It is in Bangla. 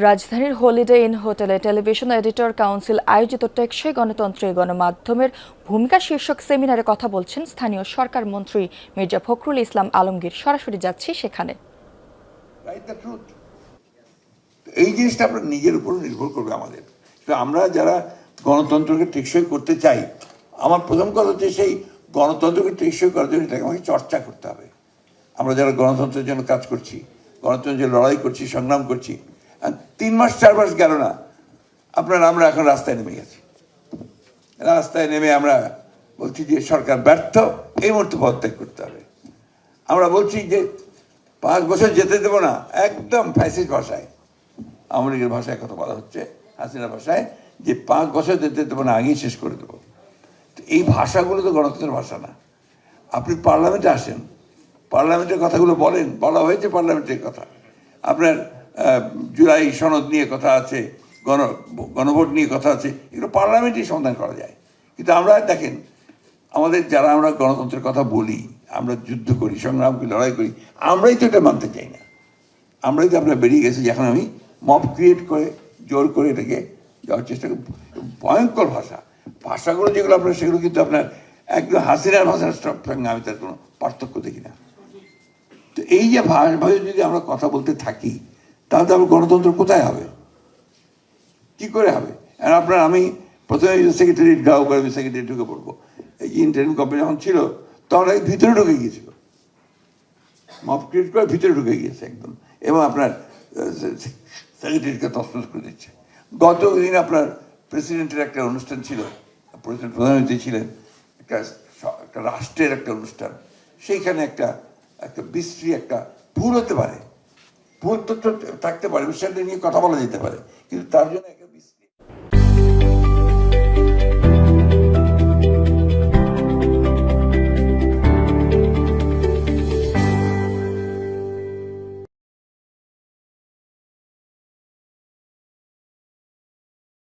রাজধানীর হলিডে ইন হোটেলে টেলিভিশন এডিটর কাউন্সিল আয়োজিত টেকসই গণতন্ত্রে গণমাধ্যমের ভূমিকা শীর্ষক সেমিনারে কথা বলছেন স্থানীয় সরকার মন্ত্রী মির্জা ফখরুল ইসলাম আলমগীর। সরাসরি যাচ্ছি সেখানে। এই জিনিসটা আপনার নিজের উপর নির্ভর করবে আমাদের। আমরা যারা গণতন্ত্রকে টেকসই করতে চাই, আমার প্রথম কথা হচ্ছে সেই গণতন্ত্রকে টেকসই করার জন্য এটাকে আমাকে চর্চা করতে হবে। আমরা যারা গণতন্ত্রের জন্য কাজ করছি, গণতন্ত্রের জন্য লড়াই করছি, সংগ্রাম করছি, 3 মাস 4 মাস গেল না, আমরা এখন রাস্তায় নেমে গেছি। রাস্তায় নেমে আমরা বলছি যে সরকার ব্যর্থ, এই মুহূর্তে পদত্যাগ করতে হবে। আমরা বলছি যে 5 বছর যেতে দেবো না, একদম ফ্যাসিস্ট ভাষায়, আওয়ামী লীগের ভাষায় কথা বলা হচ্ছে, হাসিনা ভাষায়, যে 5 বছর যেতে দেবো না, আগেই শেষ করে দেবো। তো এই ভাষাগুলো তো গণতন্ত্রের ভাষা না। আপনি পার্লামেন্টে আসেন, পার্লামেন্টের কথাগুলো বলেন, বলা হয়েছে পার্লামেন্টের কথা। আপনার জুলাই সনদ নিয়ে কথা আছে, গণভোট নিয়ে কথা আছে, এগুলো পার্লামেন্টেই সমাধান করা যায়। কিন্তু আমরা দেখেন, আমাদের যারা আমরা গণতন্ত্রের কথা বলি, আমরা যুদ্ধ করি, সংগ্রাম করি, লড়াই করি, আমরাই তো এটা মানতে চাই না। আমরাই তো আপনার বেরিয়ে গেছি, এখন আমি মব ক্রিয়েট করে জোর করে এটাকে যাওয়ার চেষ্টা করি। ভয়ঙ্কর ভাষাগুলো যেগুলো আপনার, সেগুলো কিন্তু আপনার একদম হাসিনার ভাষার সঙ্গে আমি তার কোনো পার্থক্য দেখি না। তো এই যে ভাষায় যদি আমরা কথা বলতে থাকি, তাহলে তো আমার গণতন্ত্র কোথায় হবে, কি করে হবে? আর আপনার আমি প্রথমে সেক্রেটারিয়েট গাও করে আমি সেক্রেটারি ঢুকে পড়বো। এই ইন্টারভিউ কপি যখন ছিল তখন এই ভিতরে ঢুকে গিয়েছিল, মব ক্রিয়েট করে ভিতরে ঢুকে গিয়েছে একদম, এবং আপনার সেক্রেটারিকে তছনছ করে দিচ্ছে। গতদিন আপনার প্রেসিডেন্টের একটা অনুষ্ঠান ছিল, প্রধানমন্ত্রী ছিলেন, একটা রাষ্ট্রের একটা অনুষ্ঠান, সেইখানে একটা বিশ্রী একটা ভুল হতে পারে, ভুল তথ্য থাকতে পারে, বিষয়টা নিয়ে কথা বলা যেতে পারে, কিন্তু তার জন্য